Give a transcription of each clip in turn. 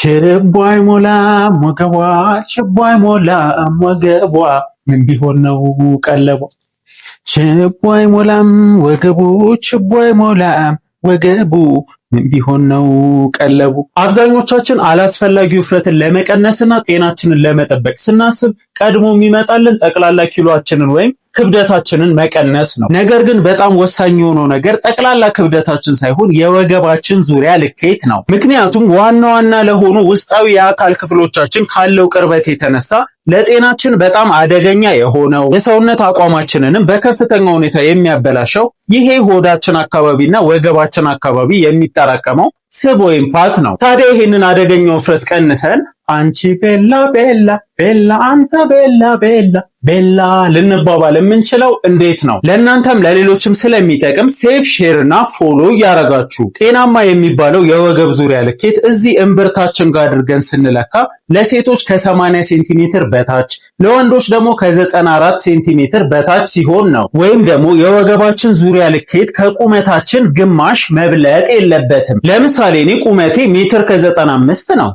ችቦ አይሞላም ወገቧ ችቦ አይሞላም ወገቧ ምን ቢሆን ነው ቀለቧ። ችቦ አይሞላም ወገቡ ችቦ አይሞላም ወገቡ ምን ቢሆን ነው ቀለቡ። አብዛኞቻችን አላስፈላጊ ውፍረትን ለመቀነስና ጤናችንን ለመጠበቅ ስናስብ ቀድሞ የሚመጣልን ጠቅላላ ኪሎአችንን ወይም ክብደታችንን መቀነስ ነው። ነገር ግን በጣም ወሳኝ የሆነው ነገር ጠቅላላ ክብደታችን ሳይሆን የወገባችን ዙሪያ ልኬት ነው። ምክንያቱም ዋና ዋና ለሆኑ ውስጣዊ የአካል ክፍሎቻችን ካለው ቅርበት የተነሳ ለጤናችን በጣም አደገኛ የሆነው የሰውነት አቋማችንንም በከፍተኛ ሁኔታ የሚያበላሸው ይሄ ሆዳችን አካባቢና ወገባችን አካባቢ የሚጠራቀመው ስብ ወይም ፋት ነው። ታዲያ ይሄንን አደገኛ ውፍረት ቀንሰን አንቺ ቤላ ቤላ ቤላ አንተ ቤላ ቤላ ቤላ ልንባባል የምንችለው እንዴት ነው? ለእናንተም ለሌሎችም ስለሚጠቅም ሴፍ፣ ሼር እና ፎሎ እያረጋችሁ ጤናማ የሚባለው የወገብ ዙሪያ ልኬት እዚህ እምብርታችን ጋር አድርገን ስንለካ ለሴቶች ከ80 ሴንቲሜትር በታች ለወንዶች ደግሞ ከ94 ሴንቲሜትር በታች ሲሆን ነው። ወይም ደግሞ የወገባችን ዙሪያ ልኬት ከቁመታችን ግማሽ መብለጥ የለበትም። ለምሳሌ እኔ ቁመቴ ሜትር ከ95 ነው።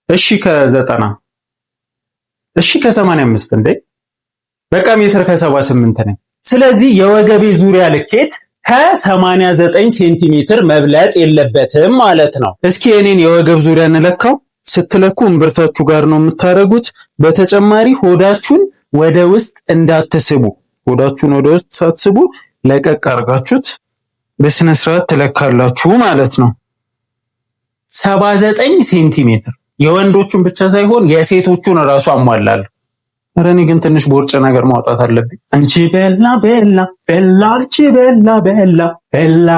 እሺ ከ90 እሺ ከ85 እንዴ በቃ ሜትር ከ78 ነኝ። ስለዚህ የወገቤ ዙሪያ ልኬት ከ89 ሴንቲሜትር መብለጥ የለበትም ማለት ነው። እስኪ የኔን የወገብ ዙሪያ እንለካው። ስትለኩ እምብርታችሁ ጋር ነው የምታረጉት። በተጨማሪ ሆዳችሁን ወደ ውስጥ እንዳትስቡ። ሆዳችሁን ወደ ውስጥ ሳትስቡ ለቀቅ አርጋችሁት በስነ ስርዓት ትለካላችሁ ማለት ነው። 79 ሴንቲሜትር የወንዶቹን ብቻ ሳይሆን የሴቶቹን ራሱ አሟላለሁ። ኧረ እኔ ግን ትንሽ ቦርጭ ነገር ማውጣት አለብኝ። አንቺ ቤላ ቤላ ቤላ አንቺ ቤላ ቤላ ቤላ።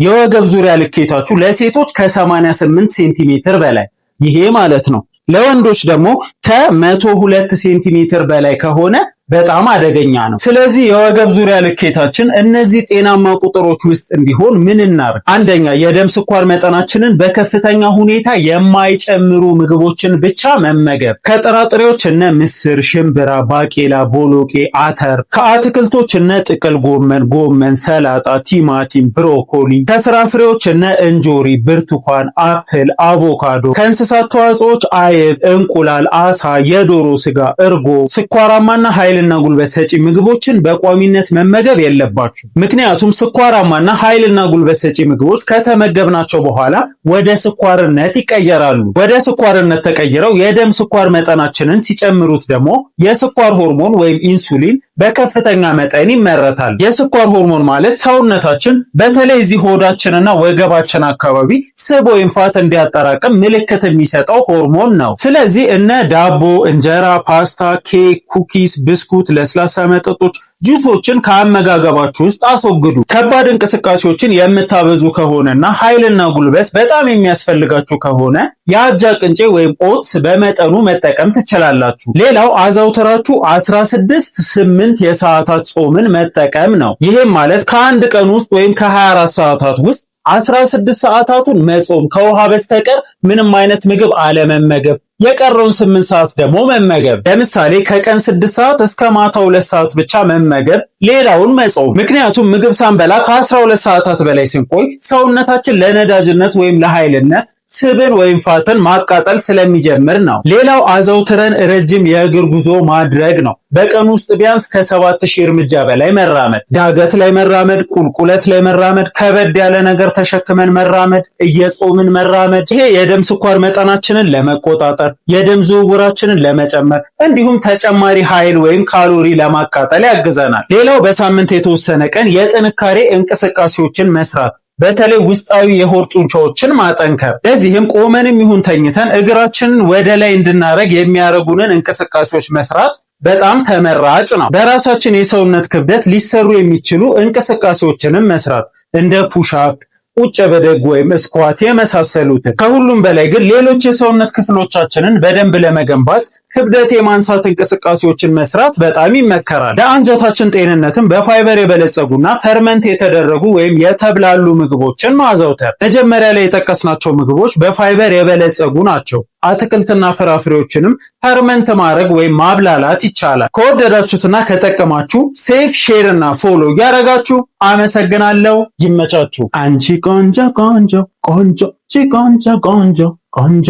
የወገብ ዙሪያ ልኬታችሁ ለሴቶች ከ88 ሴንቲሜትር በላይ ይሄ ማለት ነው። ለወንዶች ደግሞ ከ102 ሴንቲሜትር በላይ ከሆነ በጣም አደገኛ ነው። ስለዚህ የወገብ ዙሪያ ልኬታችን እነዚህ ጤናማ ቁጥሮች ውስጥ እንዲሆን ምን እናርግ? አንደኛ የደም ስኳር መጠናችንን በከፍተኛ ሁኔታ የማይጨምሩ ምግቦችን ብቻ መመገብ። ከጥራጥሬዎች እነ ምስር፣ ሽምብራ፣ ባቄላ፣ ቦሎቄ፣ አተር፣ ከአትክልቶች እነ ጥቅል ጎመን፣ ጎመን፣ ሰላጣ፣ ቲማቲም፣ ብሮኮሊ፣ ከፍራፍሬዎች እነ እንጆሪ፣ ብርቱካን፣ አፕል፣ አቮካዶ፣ ከእንስሳት ተዋጽኦች አይብ፣ እንቁላል፣ አሳ፣ የዶሮ ስጋ፣ እርጎ፣ ስኳራማና ኃይልና ጉልበት ሰጪ ምግቦችን በቋሚነት መመገብ የለባችሁ። ምክንያቱም ስኳራማና ኃይልና ጉልበት ሰጪ ምግቦች ከተመገብናቸው በኋላ ወደ ስኳርነት ይቀየራሉ። ወደ ስኳርነት ተቀይረው የደም ስኳር መጠናችንን ሲጨምሩት ደግሞ የስኳር ሆርሞን ወይም ኢንሱሊን በከፍተኛ መጠን ይመረታል። የስኳር ሆርሞን ማለት ሰውነታችን በተለይ እዚህ ሆዳችንና ወገባችን አካባቢ ስብ ወይም ፋት እንዲያጠራቅም ምልክት የሚሰጠው ሆርሞን ነው። ስለዚህ እነ ዳቦ፣ እንጀራ፣ ፓስታ፣ ኬክ፣ ኩኪስ፣ ብስኩት፣ ለስላሳ መጠጦች፣ ጁሶችን ከአመጋገባችሁ ውስጥ አስወግዱ። ከባድ እንቅስቃሴዎችን የምታበዙ ከሆነና ኃይልና ጉልበት በጣም የሚያስፈልጋችሁ ከሆነ የአጃ ቅንጬ ወይም ኦትስ በመጠኑ መጠቀም ትችላላችሁ። ሌላው አዘውትራችሁ 16-8 የሰዓታት ጾምን መጠቀም ነው። ይህም ማለት ከአንድ ቀን ውስጥ ወይም ከ24 ሰዓታት ውስጥ 16 ሰዓታቱን መጾም፣ ከውሃ በስተቀር ምንም አይነት ምግብ አለመመገብ፣ የቀረውን 8 ሰዓት ደግሞ መመገብ። ለምሳሌ ከቀን 6 ሰዓት እስከ ማታ 2 ሰዓት ብቻ መመገብ፣ ሌላውን መጾም። ምክንያቱም ምግብ ሳንበላ ከ12 ሰዓታት በላይ ስንቆይ ሰውነታችን ለነዳጅነት ወይም ለኃይልነት ስብን ወይም ፋትን ማቃጠል ስለሚጀምር ነው። ሌላው አዘውትረን ረጅም የእግር ጉዞ ማድረግ ነው። በቀን ውስጥ ቢያንስ ከ7000 እርምጃ በላይ መራመድ፣ ዳገት ላይ መራመድ፣ ቁልቁለት ላይ መራመድ፣ ከበድ ያለ ነገር ተሸክመን መራመድ፣ እየጾምን መራመድ። ይሄ የደም ስኳር መጠናችንን ለመቆጣጠር፣ የደም ዝውውራችንን ለመጨመር እንዲሁም ተጨማሪ ኃይል ወይም ካሎሪ ለማቃጠል ያግዘናል። ሌላው በሳምንት የተወሰነ ቀን የጥንካሬ እንቅስቃሴዎችን መስራት፣ በተለይ ውስጣዊ የሆድ ጡንቻዎችን ማጠንከር። ለዚህም ቆመንም ይሁን ተኝተን እግራችንን ወደ ላይ እንድናረግ የሚያረጉንን እንቅስቃሴዎች መስራት በጣም ተመራጭ ነው። በራሳችን የሰውነት ክብደት ሊሰሩ የሚችሉ እንቅስቃሴዎችንም መስራት እንደ ፑሽአፕ፣ ቁጭ በደግ ወይም ስኳት የመሳሰሉትን። ከሁሉም በላይ ግን ሌሎች የሰውነት ክፍሎቻችንን በደንብ ለመገንባት ክብደት የማንሳት እንቅስቃሴዎችን መስራት በጣም ይመከራል። ለአንጀታችን ጤንነትም በፋይበር የበለጸጉና ፈርመንት የተደረጉ ወይም የተብላሉ ምግቦችን ማዘውተር። መጀመሪያ ላይ የጠቀስናቸው ምግቦች በፋይበር የበለጸጉ ናቸው። አትክልትና ፍራፍሬዎችንም ፈርመንት ማድረግ ወይም ማብላላት ይቻላል። ከወደዳችሁትና ከጠቀማችሁ ሴቭ፣ ሼር እና ፎሎ እያደረጋችሁ አመሰግናለሁ። ይመቻችሁ። አንቺ ቆንጆ ቆንጆ ቆንጆ ቆንጆ ቆንጆ ቆንጆ